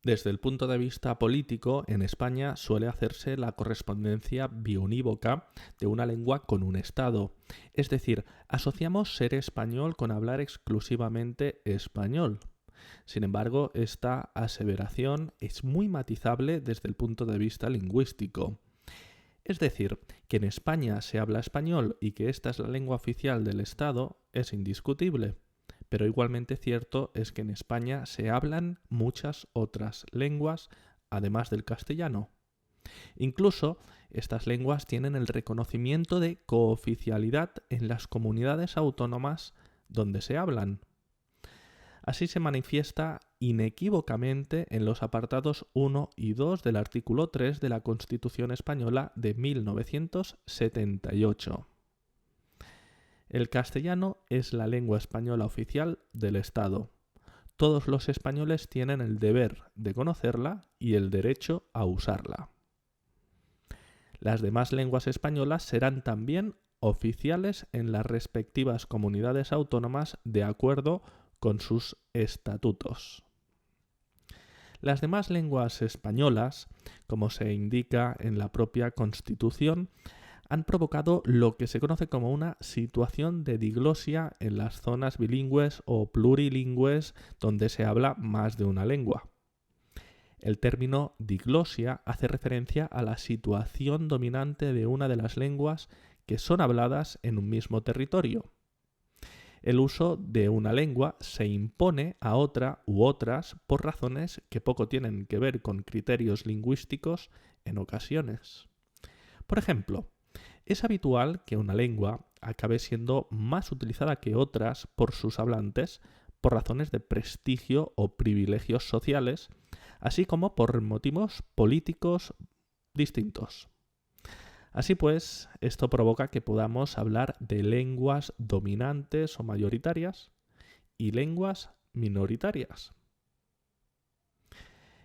Desde el punto de vista político, en España suele hacerse la correspondencia biunívoca de una lengua con un Estado. Es decir, asociamos ser español con hablar exclusivamente español. Sin embargo, esta aseveración es muy matizable desde el punto de vista lingüístico. Es decir, que en España se habla español y que esta es la lengua oficial del Estado es indiscutible. Pero igualmente cierto es que en España se hablan muchas otras lenguas además del castellano. Incluso estas lenguas tienen el reconocimiento de cooficialidad en las comunidades autónomas donde se hablan. Así se manifiesta inequívocamente en los apartados 1 y 2 del artículo 3 de la Constitución Española de 1978. El castellano es la lengua española oficial del Estado. Todos los españoles tienen el deber de conocerla y el derecho a usarla. Las demás lenguas españolas serán también oficiales en las respectivas comunidades autónomas de acuerdo con sus estatutos. Las demás lenguas españolas, como se indica en la propia Constitución, han provocado lo que se conoce como una situación de diglosia en las zonas bilingües o plurilingües donde se habla más de una lengua. El término diglosia hace referencia a la situación dominante de una de las lenguas que son habladas en un mismo territorio. El uso de una lengua se impone a otra u otras por razones que poco tienen que ver con criterios lingüísticos en ocasiones. Por ejemplo, es habitual que una lengua acabe siendo más utilizada que otras por sus hablantes por razones de prestigio o privilegios sociales, así como por motivos políticos distintos. Así pues, esto provoca que podamos hablar de lenguas dominantes o mayoritarias y lenguas minoritarias.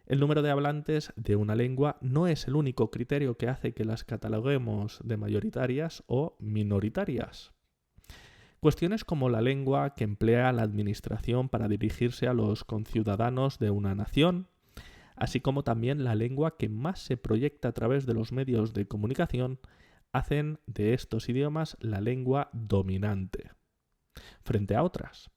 El número de hablantes de una lengua no es el único criterio que hace que las cataloguemos de mayoritarias o minoritarias. Cuestiones como la lengua que emplea la administración para dirigirse a los conciudadanos de una nación, así como también la lengua que más se proyecta a través de los medios de comunicación, hacen de estos idiomas la lengua dominante, frente a otras,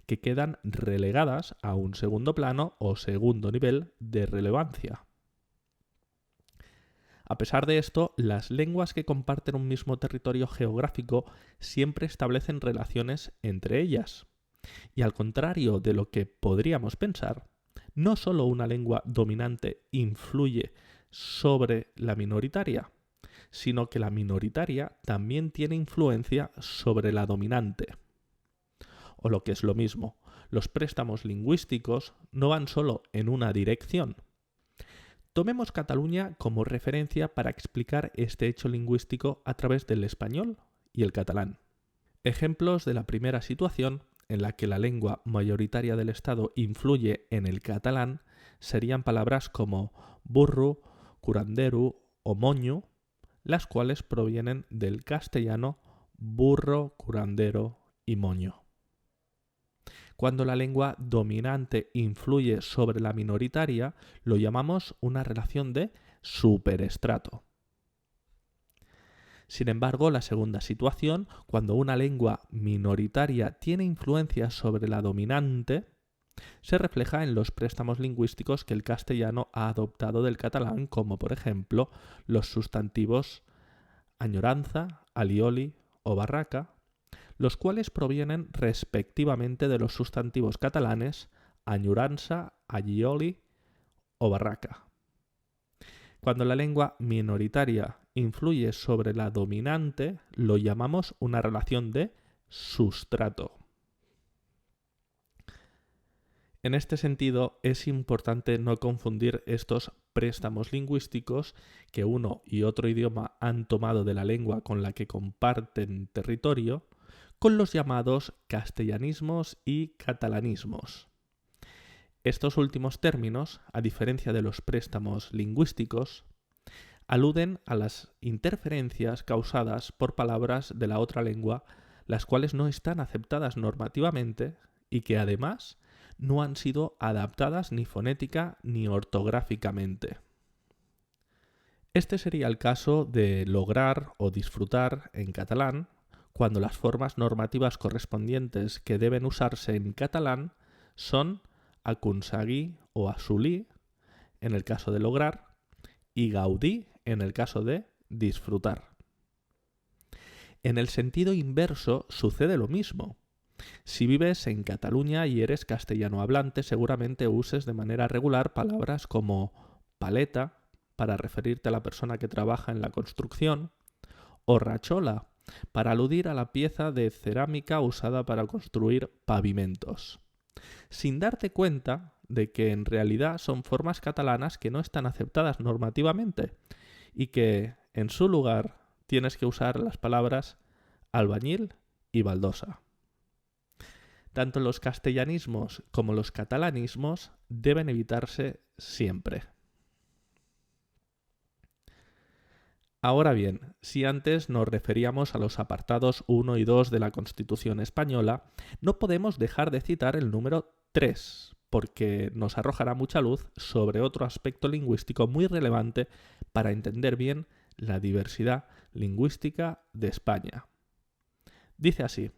que quedan relegadas a un segundo plano o segundo nivel de relevancia. A pesar de esto, las lenguas que comparten un mismo territorio geográfico siempre establecen relaciones entre ellas. Y al contrario de lo que podríamos pensar, no solo una lengua dominante influye sobre la minoritaria, sino que la minoritaria también tiene influencia sobre la dominante. O lo que es lo mismo, los préstamos lingüísticos no van solo en una dirección. Tomemos Cataluña como referencia para explicar este hecho lingüístico a través del español y el catalán. Ejemplos de la primera situación en la que la lengua mayoritaria del Estado influye en el catalán serían palabras como burro, curanderu o moño, las cuales provienen del castellano burro, curandero y moño. Cuando la lengua dominante influye sobre la minoritaria, lo llamamos una relación de superestrato. Sin embargo, la segunda situación, cuando una lengua minoritaria tiene influencia sobre la dominante, se refleja en los préstamos lingüísticos que el castellano ha adoptado del catalán, como por ejemplo los sustantivos añoranza, alioli o barraca, los cuales provienen respectivamente de los sustantivos catalanes añorança, allioli o barraca. Cuando la lengua minoritaria influye sobre la dominante, lo llamamos una relación de sustrato. En este sentido, es importante no confundir estos préstamos lingüísticos que uno y otro idioma han tomado de la lengua con la que comparten territorio con los llamados castellanismos y catalanismos. Estos últimos términos, a diferencia de los préstamos lingüísticos, aluden a las interferencias causadas por palabras de la otra lengua, las cuales no están aceptadas normativamente y que además no han sido adaptadas ni fonética ni ortográficamente. Este sería el caso de lograr o disfrutar en catalán, cuando las formas normativas correspondientes que deben usarse en catalán son aconseguir o assolir, en el caso de lograr, y gaudir, en el caso de disfrutar. En el sentido inverso sucede lo mismo. Si vives en Cataluña y eres castellano hablante, seguramente uses de manera regular palabras como paleta, para referirte a la persona que trabaja en la construcción, o rachola, para aludir a la pieza de cerámica usada para construir pavimentos, sin darte cuenta de que en realidad son formas catalanas que no están aceptadas normativamente y que, en su lugar, tienes que usar las palabras albañil y baldosa. Tanto los castellanismos como los catalanismos deben evitarse siempre. Ahora bien, si antes nos referíamos a los apartados 1 y 2 de la Constitución española, no podemos dejar de citar el número 3, porque nos arrojará mucha luz sobre otro aspecto lingüístico muy relevante para entender bien la diversidad lingüística de España. Dice así: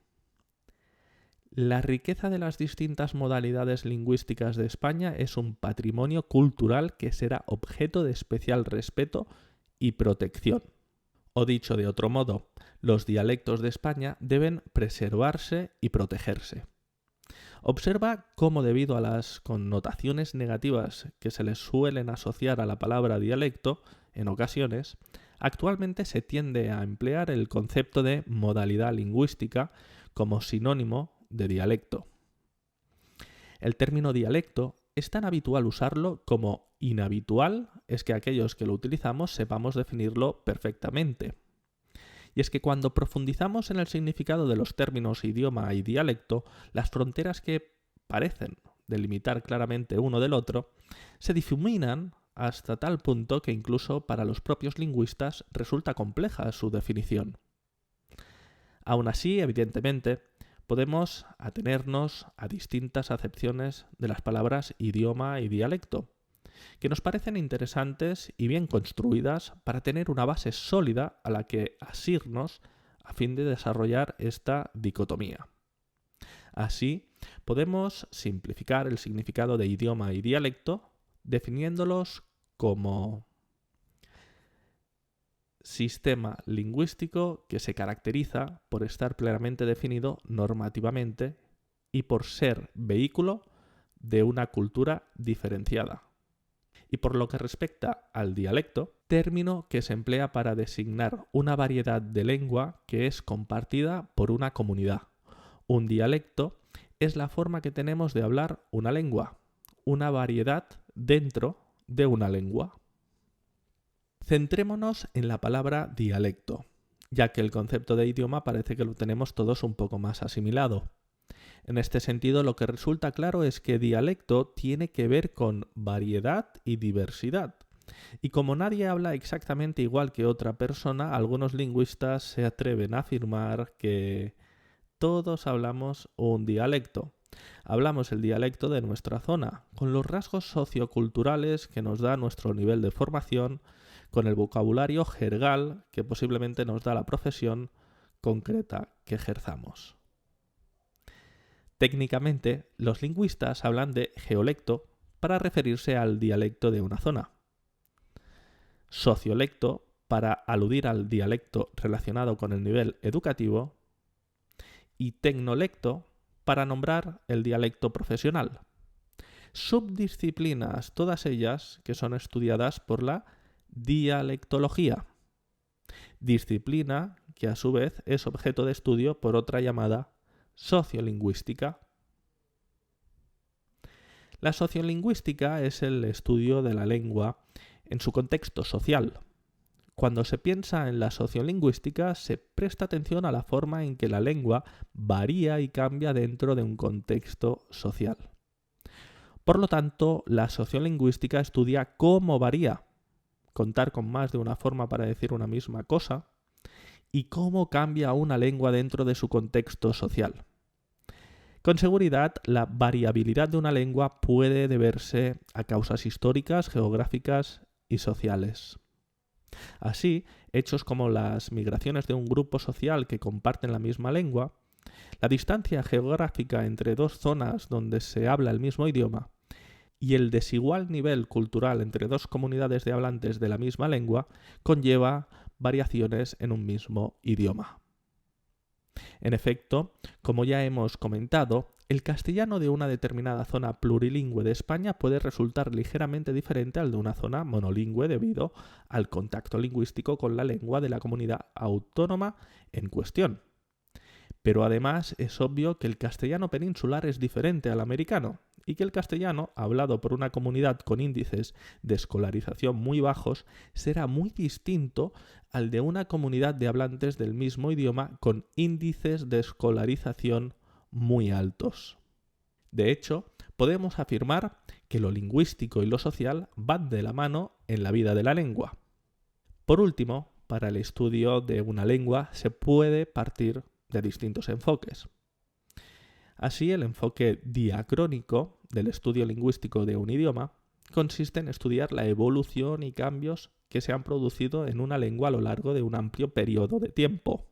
la riqueza de las distintas modalidades lingüísticas de España es un patrimonio cultural que será objeto de especial respeto y protección. O dicho de otro modo, los dialectos de España deben preservarse y protegerse. Observa cómo, debido a las connotaciones negativas que se les suelen asociar a la palabra dialecto, en ocasiones, actualmente se tiende a emplear el concepto de modalidad lingüística como sinónimo de dialecto. El término dialecto es tan habitual usarlo como inhabitual es que aquellos que lo utilizamos sepamos definirlo perfectamente. Y es que cuando profundizamos en el significado de los términos idioma y dialecto, las fronteras que parecen delimitar claramente uno del otro se difuminan hasta tal punto que incluso para los propios lingüistas resulta compleja su definición. Aún así, evidentemente, podemos atenernos a distintas acepciones de las palabras idioma y dialecto, que nos parecen interesantes y bien construidas para tener una base sólida a la que asirnos a fin de desarrollar esta dicotomía. Así, podemos simplificar el significado de idioma y dialecto definiéndolos como sistema lingüístico que se caracteriza por estar plenamente definido normativamente y por ser vehículo de una cultura diferenciada. Y por lo que respecta al dialecto, término que se emplea para designar una variedad de lengua que es compartida por una comunidad. Un dialecto es la forma que tenemos de hablar una lengua, una variedad dentro de una lengua. Centrémonos en la palabra dialecto, ya que el concepto de idioma parece que lo tenemos todos un poco más asimilado. En este sentido, lo que resulta claro es que dialecto tiene que ver con variedad y diversidad. Y como nadie habla exactamente igual que otra persona, algunos lingüistas se atreven a afirmar que todos hablamos un dialecto. Hablamos el dialecto de nuestra zona, con los rasgos socioculturales que nos da nuestro nivel de formación, con el vocabulario jergal que posiblemente nos da la profesión concreta que ejerzamos. Técnicamente, los lingüistas hablan de geolecto para referirse al dialecto de una zona, sociolecto para aludir al dialecto relacionado con el nivel educativo y tecnolecto para nombrar el dialecto profesional. Subdisciplinas, todas ellas que son estudiadas por la dialectología, disciplina que a su vez es objeto de estudio por otra llamada sociolingüística. La sociolingüística es el estudio de la lengua en su contexto social. Cuando se piensa en la sociolingüística, se presta atención a la forma en que la lengua varía y cambia dentro de un contexto social. Por lo tanto, la sociolingüística estudia cómo varía contar con más de una forma para decir una misma cosa y cómo cambia una lengua dentro de su contexto social. Con seguridad, la variabilidad de una lengua puede deberse a causas históricas, geográficas y sociales. Así, hechos como las migraciones de un grupo social que comparten la misma lengua, la distancia geográfica entre dos zonas donde se habla el mismo idioma y el desigual nivel cultural entre dos comunidades de hablantes de la misma lengua conlleva variaciones en un mismo idioma. En efecto, como ya hemos comentado, el castellano de una determinada zona plurilingüe de España puede resultar ligeramente diferente al de una zona monolingüe debido al contacto lingüístico con la lengua de la comunidad autónoma en cuestión. Pero además es obvio que el castellano peninsular es diferente al americano y que el castellano, hablado por una comunidad con índices de escolarización muy bajos, será muy distinto al de una comunidad de hablantes del mismo idioma con índices de escolarización muy altos. De hecho, podemos afirmar que lo lingüístico y lo social van de la mano en la vida de la lengua. Por último, para el estudio de una lengua se puede partir de distintos enfoques. Así, el enfoque diacrónico del estudio lingüístico de un idioma consiste en estudiar la evolución y cambios que se han producido en una lengua a lo largo de un amplio periodo de tiempo.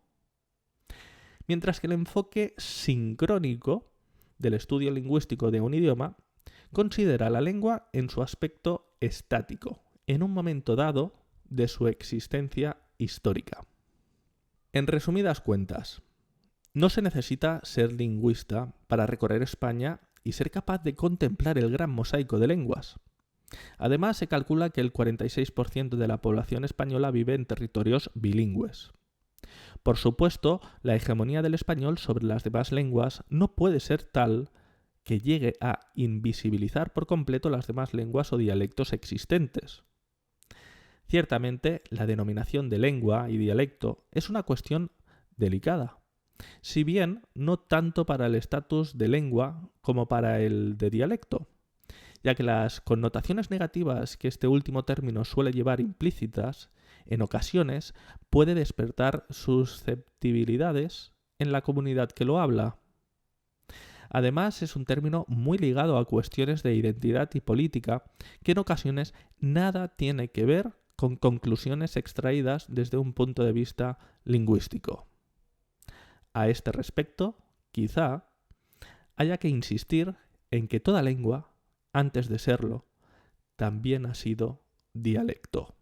Mientras que el enfoque sincrónico del estudio lingüístico de un idioma considera la lengua en su aspecto estático, en un momento dado de su existencia histórica. En resumidas cuentas, no se necesita ser lingüista para recorrer España y ser capaz de contemplar el gran mosaico de lenguas. Además, se calcula que el 46% de la población española vive en territorios bilingües. Por supuesto, la hegemonía del español sobre las demás lenguas no puede ser tal que llegue a invisibilizar por completo las demás lenguas o dialectos existentes. Ciertamente, la denominación de lengua y dialecto es una cuestión delicada, si bien no tanto para el estatus de lengua como para el de dialecto, ya que las connotaciones negativas que este último término suele llevar implícitas, en ocasiones puede despertar susceptibilidades en la comunidad que lo habla. Además, es un término muy ligado a cuestiones de identidad y política que en ocasiones nada tiene que ver con conclusiones extraídas desde un punto de vista lingüístico. A este respecto, quizá haya que insistir en que toda lengua, antes de serlo, también ha sido dialecto.